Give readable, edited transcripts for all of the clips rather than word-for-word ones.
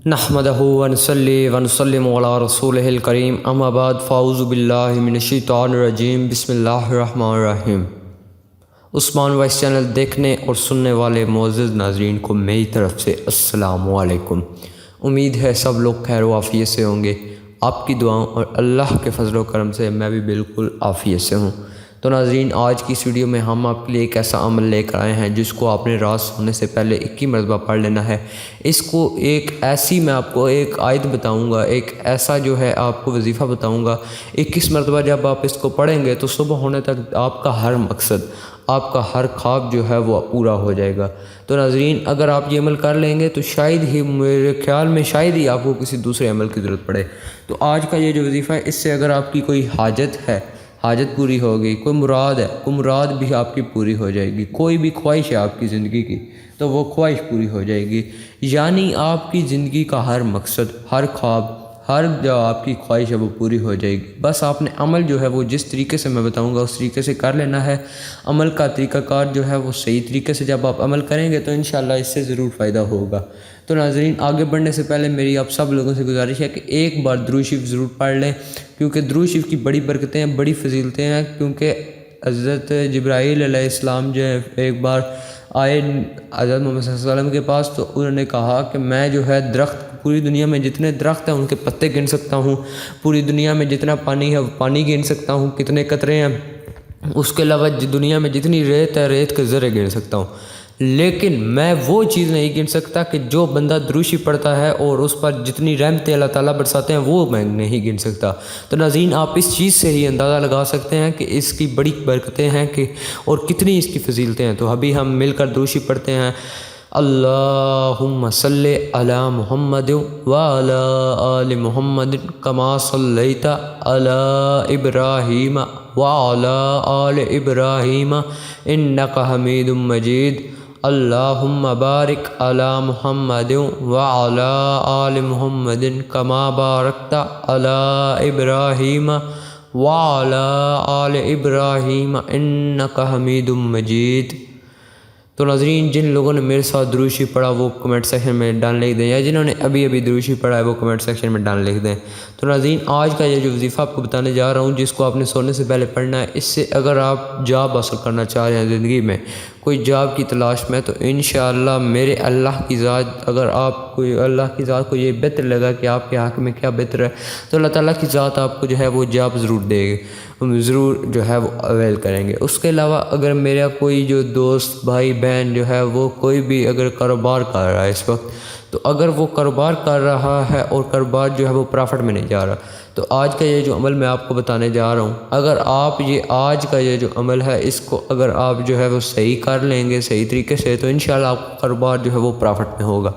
نحمدہ ونصلی ونسلم علی رسولہ الکریم اما بعد فاعوذ باللہ من الشیطان الرجیم بسم اللہ الرحمن الرحیم۔ عثمان وائس چینل دیکھنے اور سننے والے معزز ناظرین کو میری طرف سے السلام علیکم۔ امید ہے سب لوگ خیر و عافیت سے ہوں گے۔ آپ کی دعاؤں اور اللہ کے فضل و کرم سے میں بھی بالکل عافیت سے ہوں۔ تو ناظرین، آج کی اس ویڈیو میں ہم آپ کے لیے ایک ایسا عمل لے کر آئے ہیں جس کو آپ نے رات سونے سے پہلے 21 مرتبہ پڑھ لینا ہے۔ اس کو میں آپ کو ایک آیت بتاؤں گا، ایک ایسا جو ہے آپ کو وظیفہ بتاؤں گا۔ 21 مرتبہ جب آپ اس کو پڑھیں گے تو صبح ہونے تک آپ کا ہر مقصد، آپ کا ہر خواب جو ہے وہ پورا ہو جائے گا۔ تو ناظرین، اگر آپ یہ عمل کر لیں گے تو شاید ہی، میرے خیال میں شاید ہی آپ کو کسی دوسرے عمل کی ضرورت پڑے۔ تو آج کا یہ جو وظیفہ ہے، اس سے اگر آپ کی کوئی حاجت ہے، حاجت پوری ہوگی، کوئی مراد ہے، کوئی مراد بھی آپ کی پوری ہو جائے گی، کوئی بھی خواہش ہے آپ کی زندگی کی تو وہ خواہش پوری ہو جائے گی۔ یعنی آپ کی زندگی کا ہر مقصد، ہر خواب، ہر جو آپ کی خواہش ہے وہ پوری ہو جائے گی۔ بس آپ نے عمل جو ہے وہ جس طریقے سے میں بتاؤں گا اس طریقے سے کر لینا ہے۔ عمل کا طریقہ کار جو ہے وہ صحیح طریقے سے جب آپ عمل کریں گے تو انشاءاللہ اس سے ضرور فائدہ ہوگا۔ تو ناظرین، آگے بڑھنے سے پہلے میری آپ سب لوگوں سے گزارش ہے کہ ایک بار درود شریف ضرور پڑھ لیں، کیونکہ درود شریف کی بڑی برکتیں ہیں، بڑی فضیلتیں ہیں۔ کیونکہ حضرت جبرائیل علیہ السلام جو ہے ایک بار آئے حضرت محمد صلی اللہ علیہ وسلم کے پاس، تو انہوں نے کہا کہ میں جو ہے درخت، پوری دنیا میں جتنے درخت ہیں ان کے پتے گن سکتا ہوں، پوری دنیا میں جتنا پانی ہے وہ پانی گن سکتا ہوں، کتنے قطرے ہیں، اس کے علاوہ دنیا میں جتنی ریت ہے ریت کے ذرے گن سکتا ہوں، لیکن میں وہ چیز نہیں گن سکتا کہ جو بندہ درود شریف پڑھتا ہے اور اس پر جتنی رحمتیں اللہ تعالیٰ برساتے ہیں وہ میں نہیں گن سکتا۔ تو ناظرین، آپ اس چیز سے ہی اندازہ لگا سکتے ہیں کہ اس کی بڑی برکتیں ہیں اور کتنی اس کی فضیلتیں ہیں۔ تو ابھی ہم مل کر درود شریف پڑھتے ہیں۔ اللہم صلی علی محمد وعلی آل محمد کما صلیت علی ابراہیم وعلی آل ابراہیم انک حمید مجید۔ اللہم بارک علی محمد وعلی آل محمد کما بارکت علی ابراہیم وعلی آل ابراہیم انک حمید مجید۔ تو ناظرین، جن لوگوں نے میرے ساتھ درود شریف پڑھا وہ کمنٹ سیکشن میں ڈان لکھ دیں، یا جنہوں نے ابھی درود شریف پڑھا ہے وہ کمنٹ سیکشن میں ڈان لکھ دیں۔ تو ناظرین، آج کا یہ جو وظیفہ آپ کو بتانے جا رہا ہوں جس کو آپ نے سونے سے پہلے پڑھنا ہے، اس سے اگر آپ جاب حاصل کرنا چاہ رہے ہیں زندگی میں، کوئی جاب کی تلاش میں، تو انشاءاللہ میرے اللہ کی ذات، اگر آپ کو اللہ کی ذات کو یہ بہتر لگا کہ آپ کے حق میں کیا بہتر ہے، تو اللہ تعالیٰ کی ذات آپ کو جو ہے وہ جاب ضرور دے گی، ضرور جو ہے وہ اویل کریں گے۔ اس کے علاوہ اگر میرا کوئی جو دوست، بھائی، بہن جو ہے وہ کوئی بھی اگر کاروبار کر رہا ہے اس وقت، تو اگر وہ کاروبار کر رہا ہے اور کاروبار جو ہے وہ پرافٹ میں نہیں جا رہا، تو آج کا یہ جو عمل میں آپ کو بتانے جا رہا ہوں، اگر آپ آج کا یہ جو عمل ہے اس کو اگر آپ جو ہے وہ صحیح کر لیں گے صحیح طریقے سے، تو انشاءاللہ آپ کا کاروبار جو ہے وہ پرافٹ میں ہوگا۔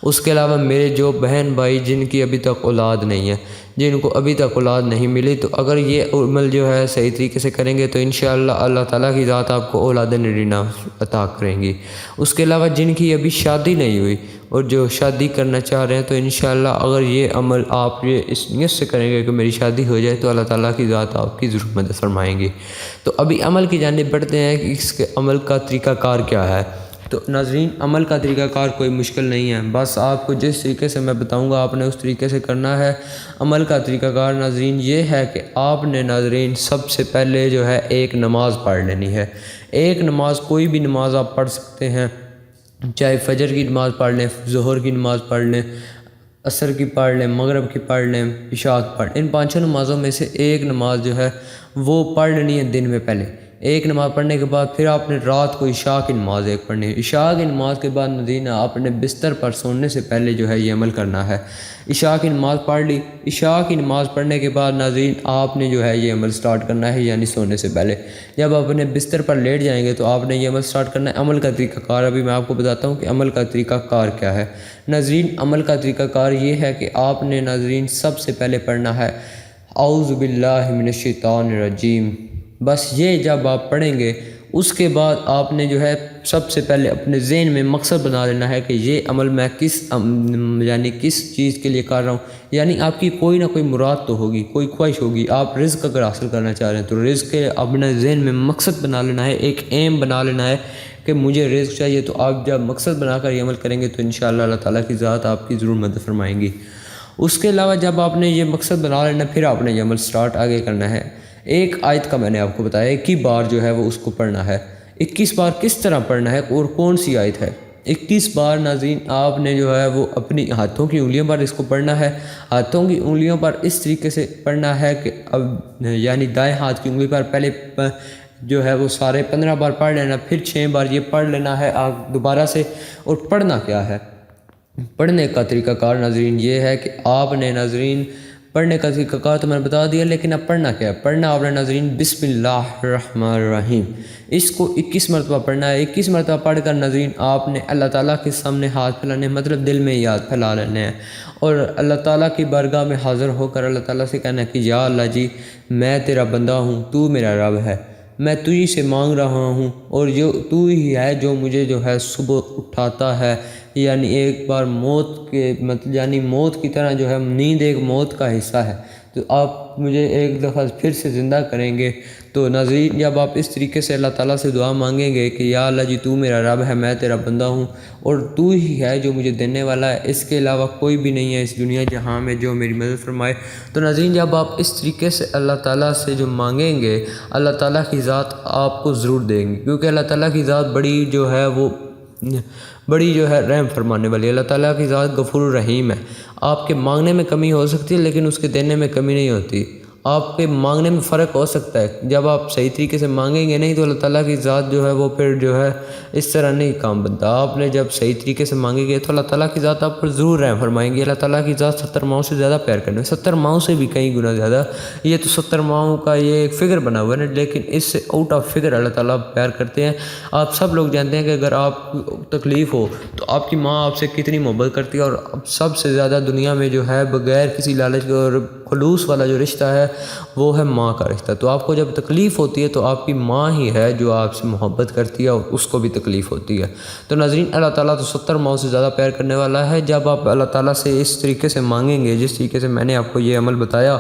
اس کے علاوہ میرے جو بہن بھائی جن کی ابھی تک اولاد نہیں ہے، جن کو ابھی تک اولاد نہیں ملی، تو اگر یہ عمل جو ہے صحیح طریقے سے کریں گے تو انشاءاللہ اللہ تعالیٰ کی ذات آپ کو اولاد نرینہ عطا کریں گی۔ اس کے علاوہ جن کی ابھی شادی نہیں ہوئی اور جو شادی کرنا چاہ رہے ہیں، تو انشاءاللہ اگر یہ عمل آپ یہ اس نیت سے کریں گے کہ میری شادی ہو جائے، تو اللہ تعالیٰ کی ذات آپ کی ضرور مدد فرمائیں گی۔ تو ابھی عمل کی جانب بڑھتے ہیں کہ اس کے عمل کا طریقہ کار کیا ہے۔ تو ناظرین، عمل کا طریقہ کار کوئی مشکل نہیں ہے، بس آپ کو جس طریقے سے میں بتاؤں گا آپ نے اس طریقے سے کرنا ہے۔ عمل کا طریقہ کار ناظرین یہ ہے کہ آپ نے ناظرین سب سے پہلے جو ہے ایک نماز پڑھ لینی ہے۔ ایک نماز، کوئی بھی نماز آپ پڑھ سکتے ہیں، چاہے فجر کی نماز پڑھ لیں، ظہر کی نماز پڑھ لیں، عصر کی پڑھ لیں، مغرب کی پڑھ لیں، عشاء کی پڑھ لیں۔ ان 5 نمازوں میں سے ایک نماز جو ہے وہ پڑھ لینی ہے دن میں پہلے۔ ایک نماز پڑھنے کے بعد پھر آپ نے رات کو عشاء کی نماز ایک پڑھنی ہے۔ عشاء کی نماز کے بعد ناظرین آپ نے بستر پر سونے سے پہلے جو ہے یہ عمل کرنا ہے۔ عشاء کی نماز پڑھ لی، عشاء کی نماز پڑھنے کے بعد ناظرین آپ نے جو ہے یہ عمل سٹارٹ کرنا ہے، یعنی سونے سے پہلے جب آپ اپنے بستر پر لیٹ جائیں گے تو آپ نے یہ عمل سٹارٹ کرنا ہے۔ عمل کا طریقہ کار ابھی میں آپ کو بتاتا ہوں کہ عمل کا طریقہ کار کیا ہے۔ ناظرین، عمل کا طریقہ کار یہ ہے کہ آپ نے ناظرین سب سے پہلے پڑھنا ہے اعوذ باللہ من الشیطان الرجیم۔ بس یہ جب آپ پڑھیں گے اس کے بعد آپ نے جو ہے سب سے پہلے اپنے ذہن میں مقصد بنا لینا ہے کہ یہ عمل میں کس چیز کے لیے کر رہا ہوں. یعنی آپ کی کوئی نہ کوئی مراد تو ہوگی, کوئی خواہش ہوگی. آپ رزق اگر حاصل کرنا چاہ رہے ہیں تو رزق کے اپنے ذہن میں مقصد بنا لینا ہے, ایک ایم بنا لینا ہے کہ مجھے رزق چاہیے. تو آپ جب مقصد بنا کر یہ عمل کریں گے تو انشاءاللہ اللہ تعالیٰ کی ذات آپ کی ضرور مدد فرمائیں گی. اس کے علاوہ جب آپ نے یہ مقصد بنا لینا پھر آپ نے یہ عمل سٹارٹ آگے کرنا ہے. ایک آیت کا میں نے آپ کو بتایا 21 بار جو ہے وہ اس کو پڑھنا ہے. 21 بار کس طرح پڑھنا ہے اور کون سی آیت ہے؟ 21 بار ناظرین آپ نے جو ہے وہ اپنی ہاتھوں کی انگلیوں پر اس کو پڑھنا ہے. ہاتھوں کی انگلیوں پر اس طریقے سے پڑھنا ہے کہ اب یعنی دائیں ہاتھ کی انگلی پر پہلے جو ہے وہ سارے 15 بار پڑھ لینا, پھر 6 بار یہ پڑھ لینا ہے آپ دوبارہ سے. اور پڑھنا کیا ہے؟ پڑھنے کا طریقہ کار ناظرین یہ ہے کہ آپ نے ناظرین پڑھنے کا طریقہ کار تو میں نے بتا دیا, لیکن اب پڑھنا کیا ہے؟ پڑھنا آپ نے ناظرین بسم اللہ الرحمن الرحیم اس کو 21 مرتبہ پڑھنا ہے. 21 مرتبہ پڑھ کر ناظرین آپ نے اللہ تعالیٰ کے سامنے ہاتھ پھیلانے, مطلب دل میں یاد پھیلا لینے ہیں, اور اللہ تعالیٰ کی بارگاہ میں حاضر ہو کر اللہ تعالیٰ سے کہنا ہے کہ یا اللہ جی میں تیرا بندہ ہوں, تو میرا رب ہے, میں تجھی سے مانگ رہا ہوں, اور تو ہی ہے جو مجھے جو ہے صبح اٹھاتا ہے. یعنی ایک بار موت کے مطلب یعنی موت کی طرح جو ہے نیند ایک موت کا حصہ ہے, تو آپ مجھے ایک دفعہ پھر سے زندہ کریں گے. تو ناظرین جب آپ اس طریقے سے اللہ تعالیٰ سے دعا مانگیں گے کہ یا اللہ جی تو میرا رب ہے, میں تیرا بندہ ہوں, اور تو ہی ہے جو مجھے دینے والا ہے, اس کے علاوہ کوئی بھی نہیں ہے اس دنیا جہاں میں جو میری مدد فرمائے. تو ناظرین جب آپ اس طریقے سے اللہ تعالیٰ سے جو مانگیں گے اللہ تعالیٰ کی ذات آپ کو ضرور دیں گی, کیونکہ اللہ تعالیٰ کی ذات بڑی جو ہے رحم فرمانے والی. اللہ تعالیٰ کی ذات غفور الرحیم ہے. آپ کے مانگنے میں کمی ہو سکتی ہے لیکن اس کے دینے میں کمی نہیں ہوتی. آپ کے مانگنے میں فرق ہو سکتا ہے, جب آپ صحیح طریقے سے مانگیں گے نہیں تو اللہ تعالیٰ کی ذات جو ہے وہ پھر جو ہے اس طرح نہیں کام بنتا. آپ نے جب صحیح طریقے سے مانگیں گے تو اللہ تعالیٰ کی ذات آپ پر ضرور رحم فرمائیں گی. اللہ تعالیٰ کی ذات 70 ماؤں سے زیادہ پیار کرنے, 70 ماؤں سے بھی کئی گنا زیادہ. یہ تو 70 ماؤں کا یہ ایک فگر بنا ہوا ہے نا, لیکن اس سے آؤٹ آف فگر اللہ تعالیٰ پیار کرتے ہیں. آپ سب لوگ جانتے ہیں کہ اگر آپ تکلیف ہو تو آپ کی ماں آپ سے کتنی محبت کرتی ہے, اور سب سے زیادہ دنیا میں جو ہے بغیر کسی لالچ کے اور خلوص والا جو رشتہ ہے وہ ہے ماں کا رشتہ. تو آپ کو جب تکلیف ہوتی ہے تو آپ کی ماں ہی ہے جو آپ سے محبت کرتی ہے اور اس کو بھی تکلیف ہوتی ہے. تو ناظرین اللہ تعالیٰ تو 70 ماؤں سے زیادہ پیار کرنے والا ہے. جب آپ اللہ تعالیٰ سے اس طریقے سے مانگیں گے جس طریقے سے میں نے آپ کو یہ عمل بتایا,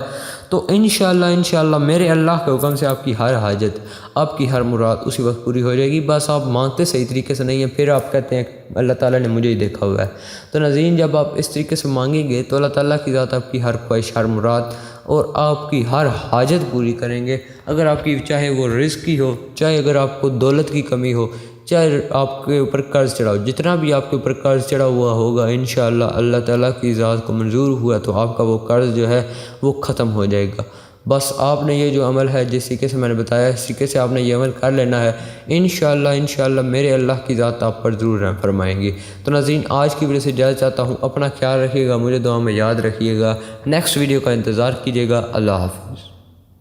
تو انشاءاللہ میرے اللہ کے حکم سے آپ کی ہر حاجت, آپ کی ہر مراد اسی وقت پوری ہو جائے گی. بس آپ مانگتے صحیح طریقے سے نہیں ہیں, پھر آپ کہتے ہیں اللہ تعالیٰ نے مجھے ہی دیکھا ہوا ہے. تو ناظرین جب آپ اس طریقے سے مانگیں گے تو اللہ تعالیٰ کی ذات آپ کی ہر خواہش, ہر مراد اور آپ کی ہر حاجت پوری کریں گے. اگر آپ کی چاہے وہ رزق کی ہو, چاہے اگر آپ کو دولت کی کمی ہو, چاہے آپ کے اوپر قرض چڑھا ہو, جتنا بھی آپ کے اوپر قرض چڑھا ہوا ہوگا انشاءاللہ اللہ تعالیٰ کی ذات کو منظور ہوا تو آپ کا وہ قرض جو ہے وہ ختم ہو جائے گا. بس آپ نے یہ جو عمل ہے جس طریقے سے میں نے بتایا اس طریقے سے آپ نے یہ عمل کر لینا ہے. انشاءاللہ میرے اللہ کی ذات آپ پر ضرور رحم فرمائیں گی. تو ناظرین آج کی ویڈیو سے اجازت چاہتا ہوں, اپنا خیال رکھیے گا, مجھے دعا میں یاد رکھیے گا. نیکسٹ ویڈیو کا انتظار کیجیے گا. اللہ حافظ.